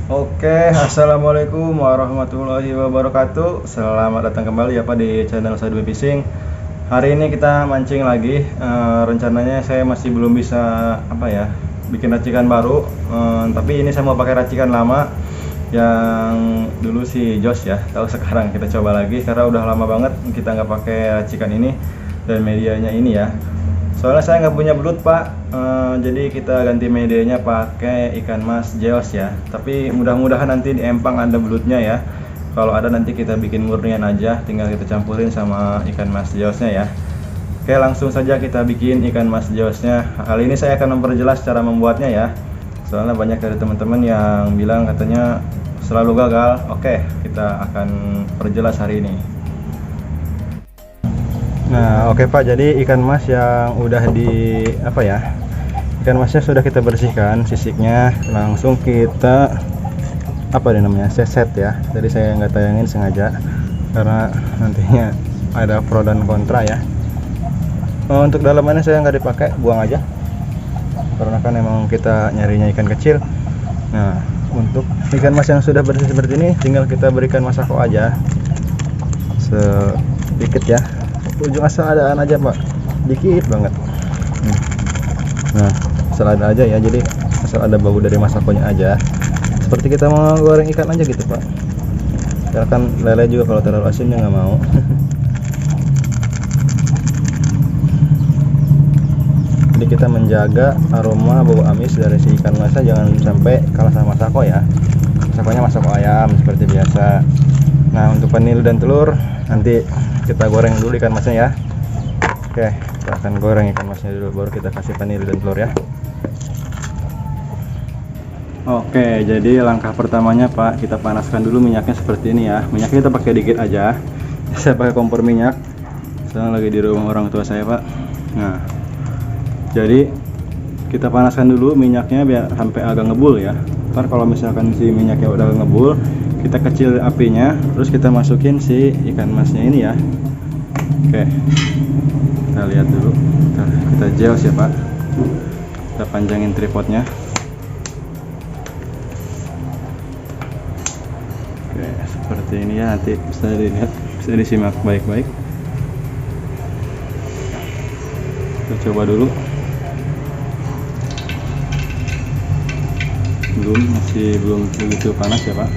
Oke, assalamualaikum warahmatullahi wabarakatuh. Selamat datang kembali ya Pak di channel Sadui Fishing. Hari ini kita mancing lagi. Rencananya saya masih belum bisa bikin racikan baru. Tapi ini saya mau pakai racikan lama yang dulu si Jos ya. Tahu sekarang kita coba lagi karena udah lama banget kita nggak pakai racikan ini dan medianya ini ya. Soalnya saya nggak punya belut Pak, jadi kita ganti medianya pakai ikan mas jeos ya. Tapi mudah-mudahan nanti di empang ada belutnya ya. Kalau ada nanti kita bikin murnian aja, tinggal kita campurin sama ikan mas jeosnya ya. Oke, langsung saja kita bikin ikan mas jeosnya. Kali ini saya akan memperjelas cara membuatnya ya. Soalnya banyak dari teman-teman yang bilang katanya selalu gagal. Oke, kita akan perjelas hari ini. Nah, oke Pak, jadi ikan mas yang udah ikan masnya sudah kita bersihkan sisiknya, langsung kita seset ya. Jadi saya nggak tayangin sengaja karena nantinya ada pro dan kontra ya. Untuk dalamannya saya nggak dipakai, buang aja karena kan emang kita nyarinya ikan kecil. Nah, untuk ikan mas yang sudah bersih seperti ini tinggal kita berikan masako aja sedikit ya, ujung asal adaan aja Pak, dikit banget. Nah, asal ada aja ya, jadi asal ada bau dari masakonya aja, seperti kita mau goreng ikan aja gitu Pak. Misalkan lele juga kalau terlalu asin dia nggak mau. Jadi kita menjaga aroma bau amis dari si ikan masnya, jangan sampai kalah sama masako ya. Masakonya masako ayam seperti biasa. Nah, untuk penil dan telur nanti kita goreng dulu ikan masnya ya. Oke, kita akan goreng ikan masnya dulu, baru kita kasih penil dan telur ya. Oke, jadi langkah pertamanya Pak, kita panaskan dulu minyaknya seperti ini ya. Minyaknya kita pakai dikit aja. Saya pakai kompor minyak, soalnya lagi di rumah orang tua saya Pak. Nah, jadi kita panaskan dulu minyaknya biar sampai agak ngebul ya. Ntar kalau misalkan si minyaknya udah ngebul, kita kecil apinya, terus kita masukin si ikan masnya ini ya. Oke, kita lihat dulu. Kita jeos ya Pak. Kita panjangin tripodnya. Oke, seperti ini ya, nanti bisa dilihat, bisa disimak baik-baik. Kita coba dulu. Masih belum begitu panas ya Pak.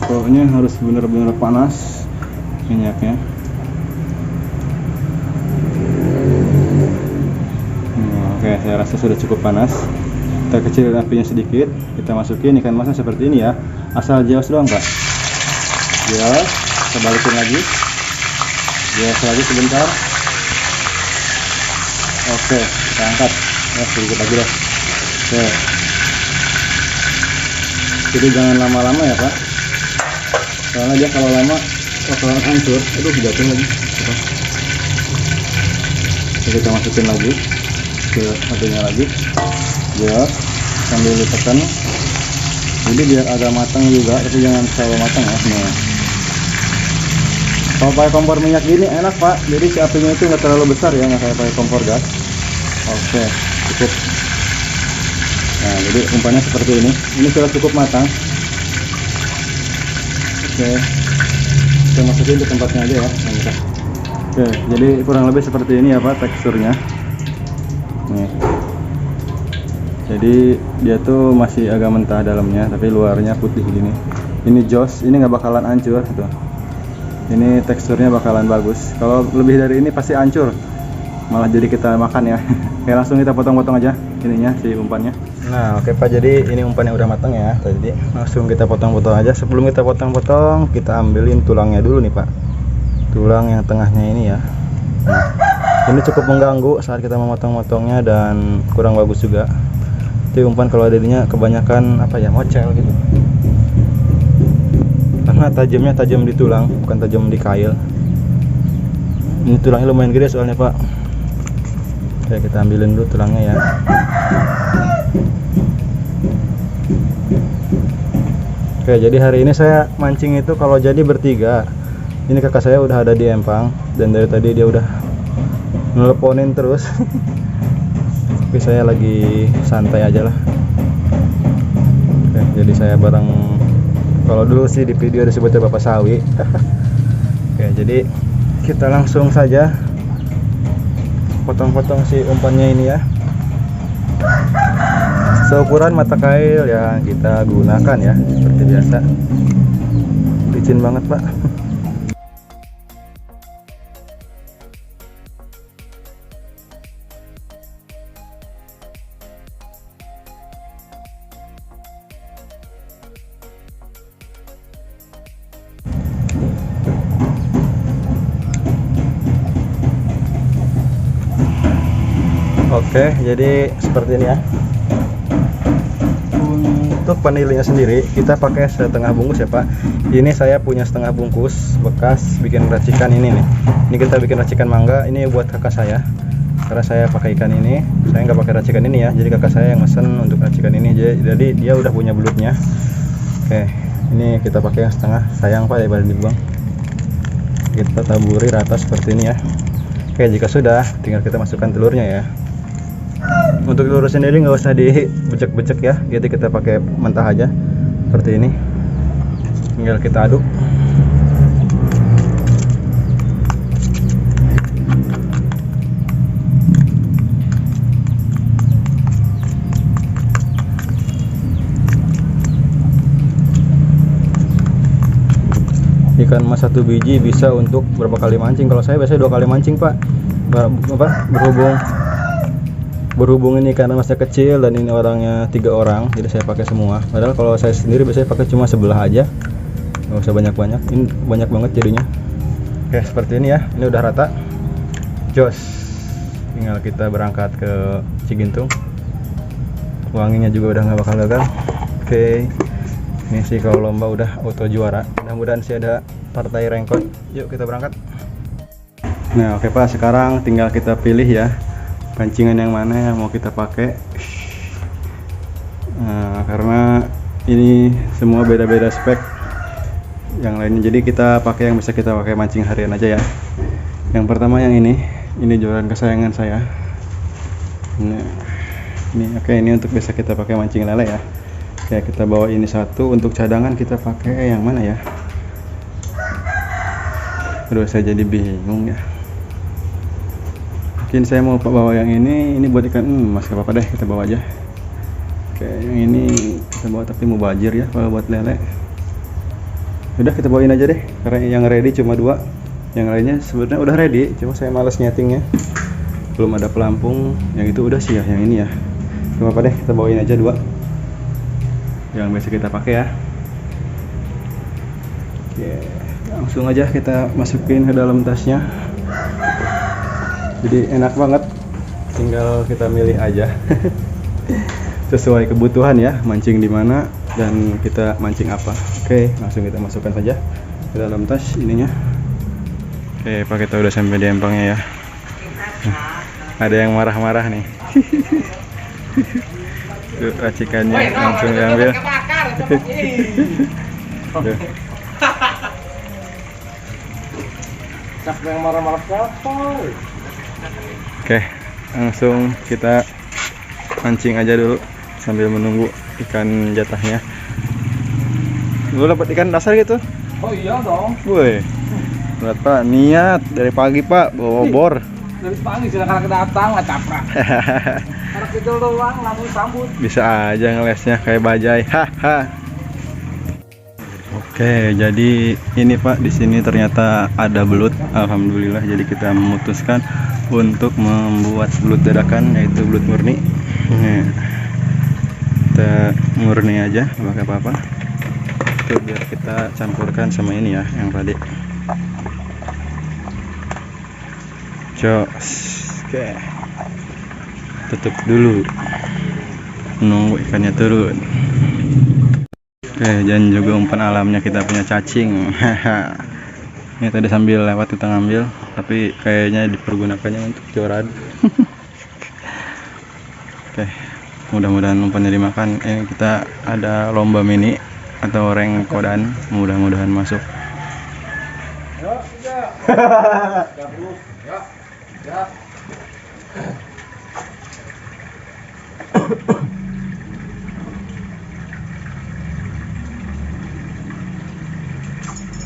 Pokoknya harus benar-benar panas minyaknya. Oke, saya rasa sudah cukup panas. Kita kecilin apinya sedikit, kita masukin ikan masnya seperti ini ya. Asal jeos doang Pak. Jeos, kita balikin lagi. Jeos lagi sebentar. Oke, kita angkat. Ya, sedikit lagi deh. Oke. Jadi jangan lama-lama ya Pak. Soalnya dia kalau lama bakalan hancur. Aduh, jatuh lagi. Jadi kita masukin lagi ke apinya lagi. Ya, sambil ditekan. Jadi biar agak matang juga, tapi jangan terlalu matang ya. Nah, kalau pakai kompor minyak gini enak Pak. Jadi si apinya itu nggak terlalu besar ya, nggak kayak pakai kompor gas. Oke, cukup. Nah, jadi umpannya seperti ini. Ini sudah cukup matang. Oke, kita masukin ke tempatnya aja ya. Oke, jadi kurang lebih seperti ini ya Pak teksturnya. Nih. Jadi dia tuh masih agak mentah dalamnya, tapi luarnya putih gini. Ini jos, ini nggak bakalan hancur tuh. Ini teksturnya bakalan bagus. Kalau lebih dari ini pasti hancur. Malah jadi kita makan ya. Oke, langsung kita potong-potong aja ininya si umpannya. Nah, oke Pak, jadi ini umpannya udah matang ya. Tadi langsung kita potong-potong aja. Sebelum kita potong-potong, kita ambilin tulangnya dulu nih Pak. Tulang yang tengahnya ini ya. Nah, ini cukup mengganggu saat kita memotong-motongnya dan kurang bagus juga. Jadi umpan kalau adanya kebanyakan mocel gitu. Karena tajamnya tajam di tulang, bukan tajam di kail. Ini tulangnya lumayan gede soalnya Pak. Oke, kita ambilin dulu tulangnya ya. Oke, jadi hari ini saya mancing itu kalau jadi bertiga. Ini kakak saya udah ada di empang dan dari tadi dia udah nelponin terus. tapi saya lagi santai aja lah. Oke, jadi saya bareng, kalau dulu sih di video disebutnya Bapak Sawi. Oke, jadi kita langsung saja potong-potong si umpannya ini ya, seukuran mata kail yang kita gunakan ya, seperti biasa. Licin banget Pak. Oke, jadi seperti ini ya. Untuk panilinya sendiri kita pakai setengah bungkus ya Pak. Ini saya punya setengah bungkus bekas bikin racikan ini nih. Ini kita bikin racikan mangga. Ini buat kakak saya. Karena saya pakai ikan ini, saya nggak pakai racikan ini ya. Jadi kakak saya yang mesen untuk racikan ini. Jadi dia udah punya belutnya. Oke, ini kita pakai yang setengah. Sayang Pak daripada dibuang. Kita taburi rata seperti ini ya. Oke, jika sudah, tinggal kita masukkan telurnya ya. Untuk telur sendiri nggak usah dibecek-becek ya, jadi kita pakai mentah aja seperti ini. Tinggal kita aduk. Ikan mas 1 biji bisa untuk berapa kali mancing? Kalau saya biasanya 2 kali mancing Pak. Berhubung ini karena masnya kecil dan ini orangnya 3 orang, jadi saya pakai semua. Padahal kalau saya sendiri biasanya pakai cuma sebelah aja, nggak usah banyak-banyak. Ini banyak banget jadinya. Oke, seperti ini ya. Ini udah rata. Jos, tinggal kita berangkat ke Cigintung. Wanginya juga udah nggak bakal gagal. Oke, ini sih kalau lomba udah auto juara. Mudah-mudahan sih ada partai rengkot. Yuk kita berangkat. Nah oke Pak, sekarang tinggal kita pilih ya pancingan yang mana yang mau kita pakai. Nah, karena ini semua beda-beda spek yang lainnya, jadi kita pakai yang bisa kita pakai mancing harian aja ya. Yang pertama yang ini joran kesayangan saya. Ini oke, ini untuk bisa kita pakai mancing lele ya. Oke, kita bawa ini satu. Untuk cadangan kita pakai yang mana ya? Aduh, saya jadi bingung ya. Mungkin saya mau bawa yang ini buat ikan mas, gak apa-apa deh, kita bawa aja. Oke, yang ini kita bawa tapi mau bajir ya kalau buat lele. Udah kita bawain aja deh, karena yang ready cuma 2, yang lainnya sebenarnya udah ready, cuma saya males nyetingnya, belum ada pelampung. Yang itu udah sih ya, yang ini ya gak apa-apa deh, kita bawain aja 2 yang biasa kita pakai ya. Oke, langsung aja kita masukin ke dalam tasnya. Jadi enak banget, tinggal kita milih aja sesuai kebutuhan ya, mancing di mana dan kita mancing apa. Oke, langsung kita masukkan saja ke dalam tas ininya. Oke Pak, kita udah sampai di empangnya ya. Ada yang marah-marah nih. Tuh, racikannya langsung diambil. Siapa yang marah-marah siapa? Oke, langsung kita mancing aja dulu sambil menunggu ikan jatahnya. Lu dapat ikan dasar gitu? Oh iya dong. Woi, berat Pak, niat dari pagi Pak, bawa bor. Dari pagi silakan datang, nggak caprak. Anak kecil doang, langsung sambut. Bisa aja ngelesnya kayak bajai. Haha. Oke, jadi ini Pak, di sini ternyata ada belut. Alhamdulillah, jadi kita memutuskan untuk membuat belut dadakan, yaitu belut murni. Kita murni aja, nggak pakai apa-apa. Itu biar kita campurkan sama ini ya, yang tadi. Jos. Oke. Tutup dulu. Nunggu ikannya turun. Oke, dan juga umpan alamnya kita punya cacing. Ini tadi sambil lewat kita ngambil, tapi kayaknya dipergunakannya untuk joran. Oke, mudah-mudahan umpannya dimakan. Ini kita ada lomba mini atau rengkodan, mudah-mudahan masuk.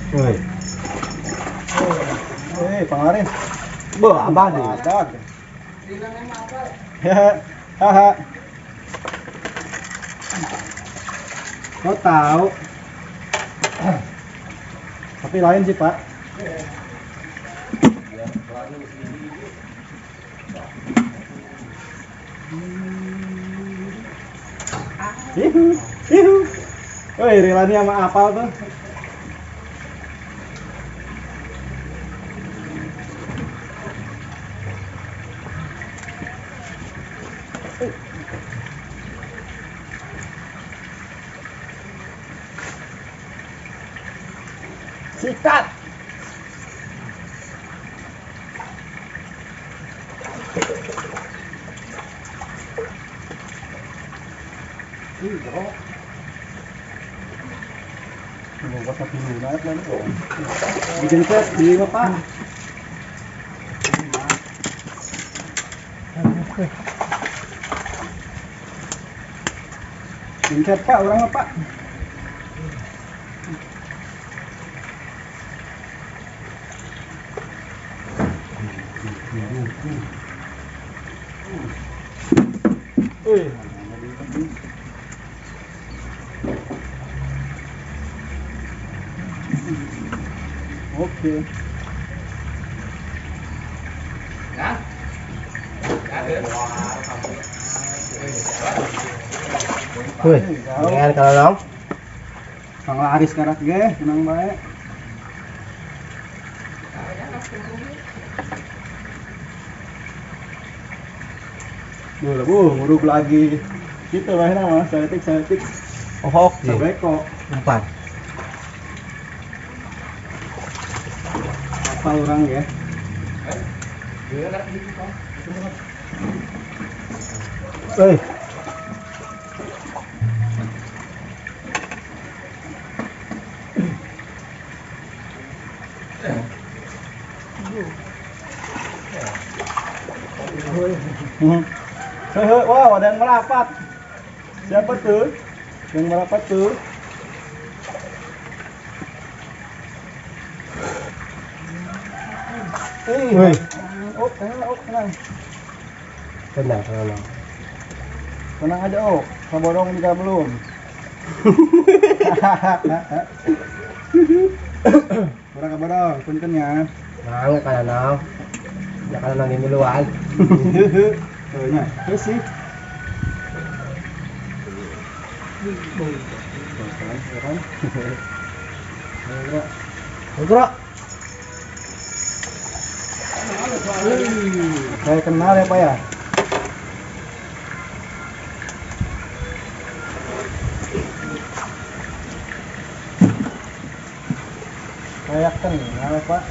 Woi. Pangarin. Abah nih. Badak. Haha. Kau tahu? Tapi lain sih, Pak. Woi, Rilani sama apal tuh. Sikat. Bikin set di Bapak. Bikin set Pak, orang Pak. Oke. Wih, jangan kalau dong. Kang laris karat ge, senang bae. Nguruk lagi. Gitu lah nama, saya tik. Oh, oke. Sabeko. Empat. Apa orang ya? Wow, ada yang merapat. Siapa tuh? Yang merapat tuh? Wih. Oh, tenang. Tenang aja, oh. Sabodong juga belum. Kurang kabodong, puntennya. Nang kaya nang. Ya kalau nang miluan. Tuh nya, terus sih. Bro. Saya kenal ya Pak ya. Saya kenal ya Pak.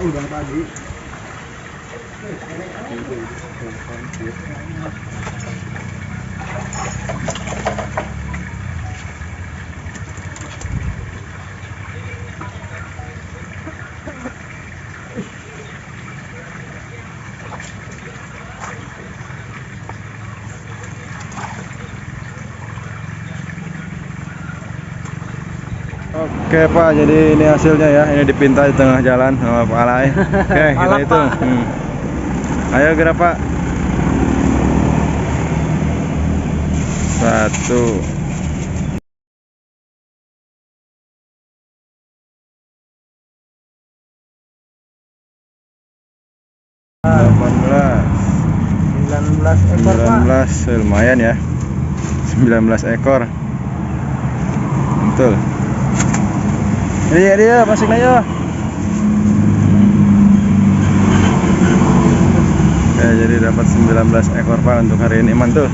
Udah tadi. Oke Pak, jadi ini hasilnya ya. Ini dipinta di tengah jalan sama Pak Alay. Oke, kita hitung. Ayo gerak Pak. 1. Belas, lumayan ya. 19 ekor. Betul. Dia masuk aja. Ya, jadi dapat 19 ekor Pak untuk hari ini, mantul.